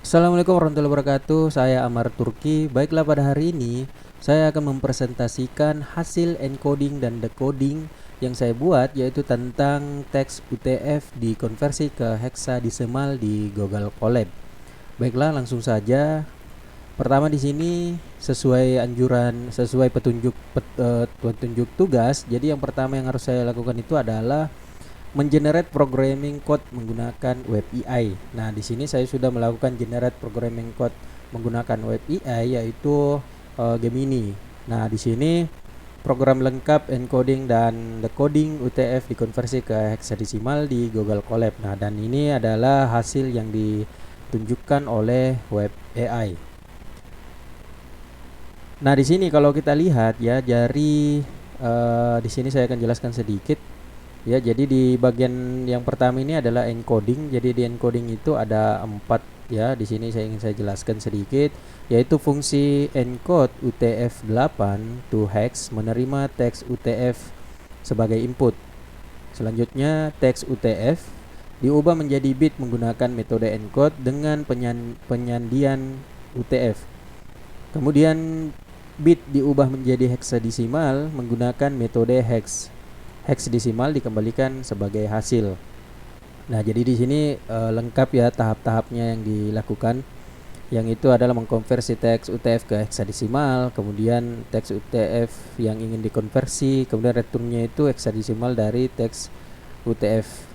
Assalamualaikum warahmatullahi wabarakatuh. Saya Amar Turki. Baiklah, pada hari ini saya akan mempresentasikan hasil encoding dan decoding yang saya buat, yaitu tentang teks UTF dikonversi ke heksadesimal di Google Colab. Baiklah, langsung saja. Pertama di sini sesuai petunjuk tugas. Jadi yang pertama yang harus saya lakukan itu adalah mengenerate programming code menggunakan web AI. Nah, di sini saya sudah melakukan generate programming code menggunakan web AI, yaitu Gemini. Nah, di sini program lengkap encoding dan decoding UTF dikonversi ke heksadesimal di Google Colab. Nah, dan ini adalah hasil yang ditunjukkan oleh web AI. Nah, di sini kalau kita lihat ya, di sini saya akan jelaskan sedikit. Ya, jadi di bagian yang pertama ini adalah encoding. Jadi di encoding itu ada 4 ya. Di sini saya ingin saya jelaskan sedikit, yaitu fungsi encode UTF-8 to hex menerima teks UTF sebagai input. Selanjutnya teks UTF diubah menjadi bit menggunakan metode encode dengan penyandian UTF. Kemudian bit diubah menjadi heksadesimal menggunakan metode hex. Heksadesimal dikembalikan sebagai hasil. Nah, jadi di sini lengkap ya tahap-tahapnya yang dilakukan. Yang itu adalah mengkonversi teks UTF ke heksadesimal, kemudian teks UTF yang ingin dikonversi, kemudian returnnya itu heksadesimal dari teks UTF.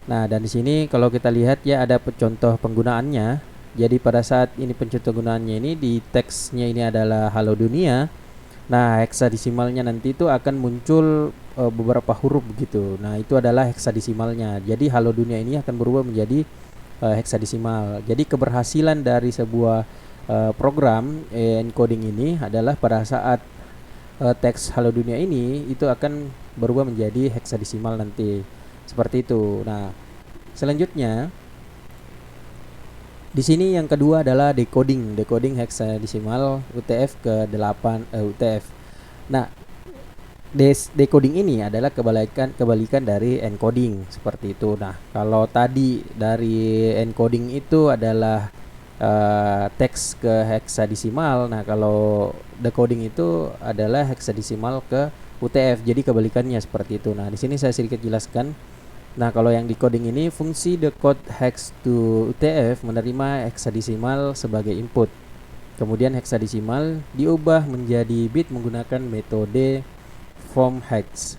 Nah, dan di sini kalau kita lihat ya ada contoh penggunaannya. Jadi pada saat ini contoh penggunaannya ini di teksnya ini adalah halo dunia. Nah, heksadesimalnya nanti itu akan muncul beberapa huruf begitu. Nah, itu adalah heksadesimalnya. Jadi halo dunia ini akan berubah menjadi heksadesimal. Jadi keberhasilan dari sebuah program encoding ini adalah pada saat teks halo dunia ini itu akan berubah menjadi heksadesimal nanti. Seperti itu. Nah, selanjutnya di sini yang kedua adalah decoding heksadesimal UTF ke 8 UTF. Nah, decoding ini adalah kebalikan dari encoding seperti itu. Nah, kalau tadi dari encoding itu adalah teks ke heksadesimal. Nah, kalau decoding itu adalah heksadesimal ke UTF. Jadi kebalikannya seperti itu. Nah, di sini saya sedikit jelaskan. Nah, kalau yang decoding ini fungsi decode hex to UTF menerima heksadesimal sebagai input. Kemudian heksadesimal diubah menjadi bit menggunakan metode from hex.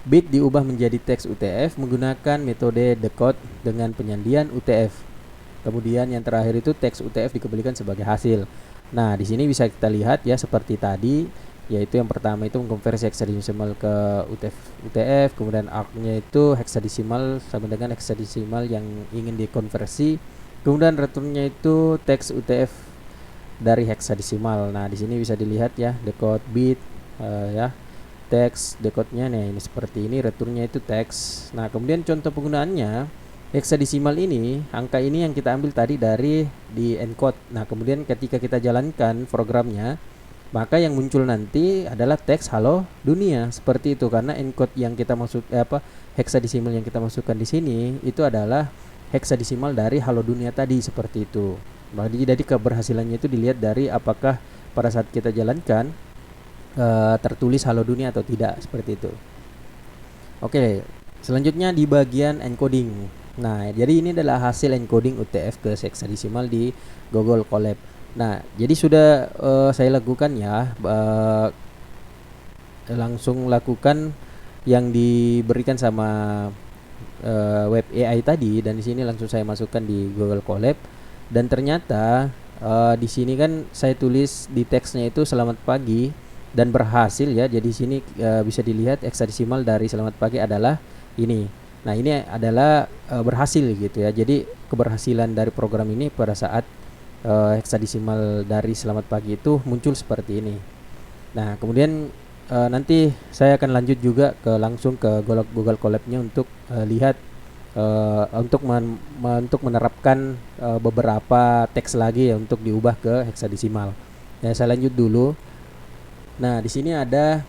Bit diubah menjadi teks UTF menggunakan metode decode dengan penyandian UTF. Kemudian yang terakhir itu teks UTF dikembalikan sebagai hasil. Nah, di sini bisa kita lihat ya seperti tadi, yaitu yang pertama itu mengkonversi heksadesimal ke UTF, kemudian arcnya itu heksadesimal sama dengan heksadesimal yang ingin dikonversi, kemudian returnnya itu teks UTF dari heksadesimal. Nah, di sini bisa dilihat ya decode bit ya teks decode-nya. Nah, ini seperti ini, returnnya itu teks. Nah, kemudian contoh penggunaannya heksadesimal ini, angka ini yang kita ambil tadi dari di encode. Nah, kemudian ketika kita jalankan programnya, maka yang muncul nanti adalah teks halo dunia seperti itu, karena encode yang kita heksadesimal yang kita masukkan di sini itu adalah heksadesimal dari halo dunia tadi seperti itu. Jadi keberhasilannya itu dilihat dari apakah pada saat kita jalankan tertulis halo dunia atau tidak seperti itu. Oke, selanjutnya di bagian encoding. Nah, jadi ini adalah hasil encoding UTF ke heksadesimal di Google Colab. Nah, jadi sudah saya lakukan ya, langsung lakukan yang diberikan sama web AI tadi, dan di sini langsung saya masukkan di Google Colab, dan ternyata di sini kan saya tulis di teksnya itu selamat pagi dan berhasil ya. Jadi sini bisa dilihat heksadesimal dari selamat pagi adalah ini. Nah, ini adalah berhasil gitu ya. Jadi keberhasilan dari program ini pada saat heksadesimal dari selamat pagi itu muncul seperti ini. Nah, kemudian nanti saya akan lanjut juga langsung ke Google Colab-nya untuk lihat untuk menerapkan beberapa teks lagi ya untuk diubah ke heksadesimal. Ya, saya lanjut dulu. Nah, di sini ada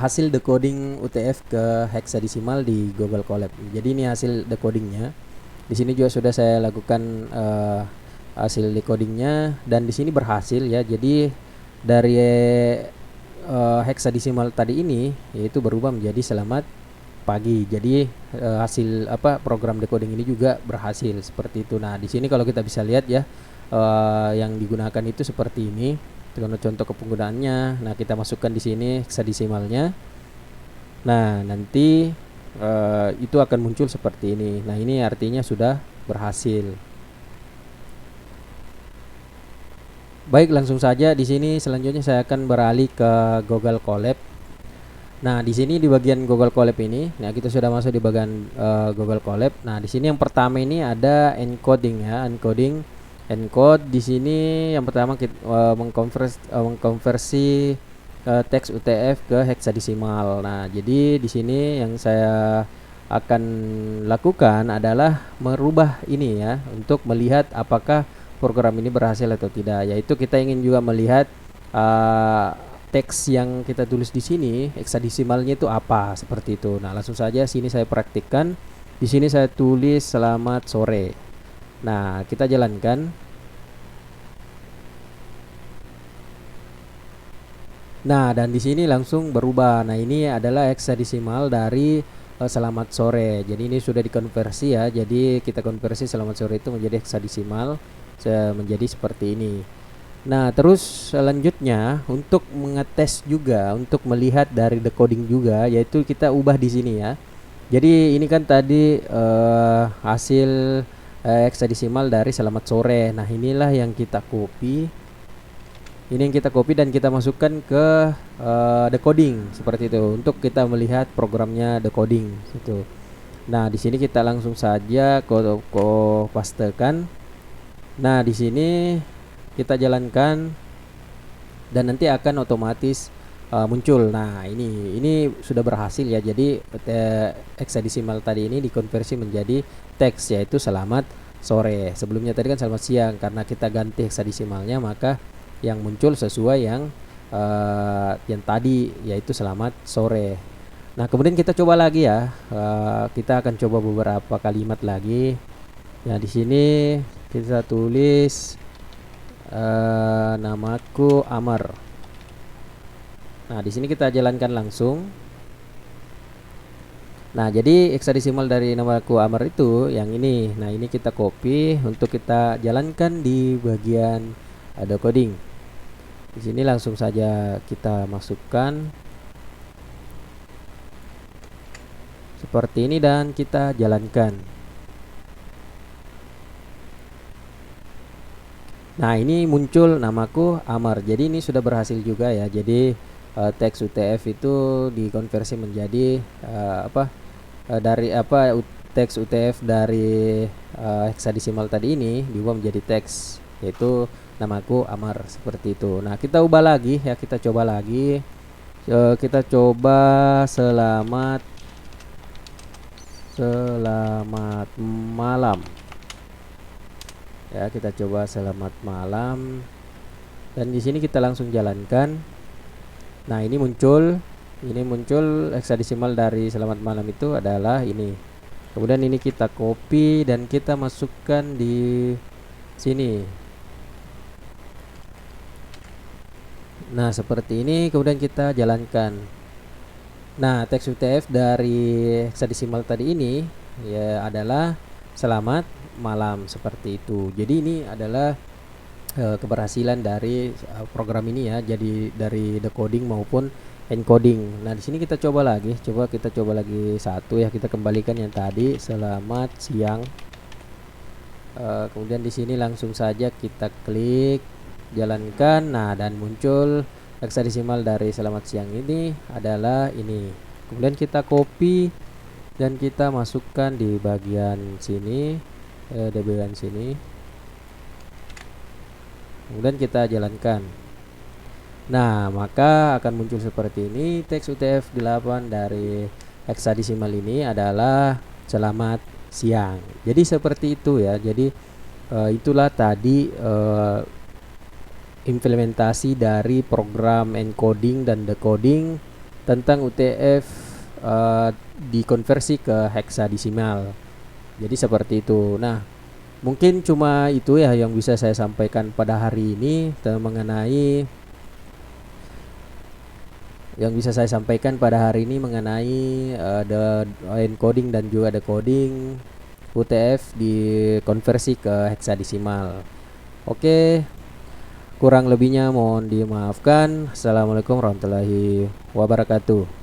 hasil decoding UTF ke heksadesimal di Google Colab. Jadi ini hasil decodingnya. Di sini juga sudah saya lakukan hasil decodingnya dan di sini berhasil ya. Jadi dari heksadesimal tadi ini yaitu berubah menjadi selamat pagi. Jadi hasil program decoding ini juga berhasil seperti itu. Nah, di sini kalau kita bisa lihat ya, yang digunakan itu seperti ini. Contoh kepenggunaannya. Nah, kita masukkan di sini heksadesimalnya. Nah, nanti itu akan muncul seperti ini. Nah, ini artinya sudah berhasil. Baik, langsung saja di sini selanjutnya saya akan beralih ke Google Colab. Nah, di sini di bagian Google Colab ini, nah kita sudah masuk di bagian Google Colab. Nah, di sini yang pertama ini ada encoding ya, encode. Di sini yang pertama kita mengkonversi teks UTF ke heksadesimal. Nah, jadi di sini yang saya akan lakukan adalah merubah ini ya untuk melihat apakah program ini berhasil atau tidak. Yaitu kita ingin juga melihat teks yang kita tulis di sini heksadesimalnya itu apa seperti itu. Nah, langsung saja sini saya praktikkan. Di sini saya tulis selamat sore. Nah, kita jalankan. Nah, dan di sini langsung berubah. Nah, ini adalah heksadesimal dari selamat sore. Jadi ini sudah dikonversi ya. Jadi kita konversi selamat sore itu menjadi heksadesimal menjadi seperti ini. Nah, terus selanjutnya untuk mengetes juga, untuk melihat dari decoding juga, yaitu kita ubah di sini ya. Jadi ini kan tadi hasil heksadesimal dari selamat sore. Nah, inilah yang kita copy. Ini yang kita copy dan kita masukkan ke decoding seperti itu untuk kita melihat programnya decoding itu. Nah, di sini kita langsung saja pastekan. Nah, di sini kita jalankan dan nanti akan otomatis muncul. Nah, ini sudah berhasil ya. Jadi heksadesimal tadi ini dikonversi menjadi teks yaitu selamat sore. Sebelumnya tadi kan selamat siang, karena kita ganti heksadesimalnya maka yang muncul sesuai yang tadi yaitu selamat sore. Nah, kemudian kita coba lagi ya. Kita akan coba beberapa kalimat lagi. Nah, di sini kita tulis namaku Amar. Nah, di sini kita jalankan langsung. Nah, jadi heksadesimal dari namaku Amar itu yang ini. Nah, ini kita copy untuk kita jalankan di bagian decoding. Di sini langsung saja kita masukkan seperti ini dan kita jalankan. Nah, ini muncul namaku Amar. Jadi ini sudah berhasil juga ya. Jadi teks UTF itu dikonversi menjadi teks UTF dari heksadesimal tadi ini diubah menjadi teks yaitu namaku Amar seperti itu. Nah, kita ubah lagi ya, kita coba lagi. Kita coba selamat malam. Ya, kita coba selamat malam. Dan di sini kita langsung jalankan. Nah, ini muncul heksadesimal dari selamat malam itu adalah ini. Kemudian ini kita copy dan kita masukkan di sini. Nah, seperti ini kemudian kita jalankan. Nah, teks UTF dari heksadesimal tadi ini ya adalah selamat malam seperti itu. Jadi ini adalah keberhasilan dari program ini ya. Jadi dari decoding maupun encoding. Nah, di sini kita coba lagi satu ya. Kita kembalikan yang tadi selamat siang. Kemudian di sini langsung saja kita klik jalankan. Nah, dan muncul heksadesimal dari selamat siang ini adalah ini. Kemudian kita copy dan kita masukkan di bagian sini, di bagian sini. Kemudian kita jalankan. Nah, maka akan muncul seperti ini. Teks UTF-8 dari heksadesimal ini adalah selamat siang. Jadi seperti itu ya. Jadi itulah tadi implementasi dari program encoding dan decoding tentang UTF dikonversi ke heksadesimal. Jadi seperti itu. Nah, mungkin cuma itu ya yang bisa saya sampaikan pada hari ini mengenai mengenai ada encoding dan juga decoding UTF dikonversi ke heksadesimal. Oke, kurang lebihnya mohon dimaafkan. Assalamualaikum warahmatullahi wabarakatuh.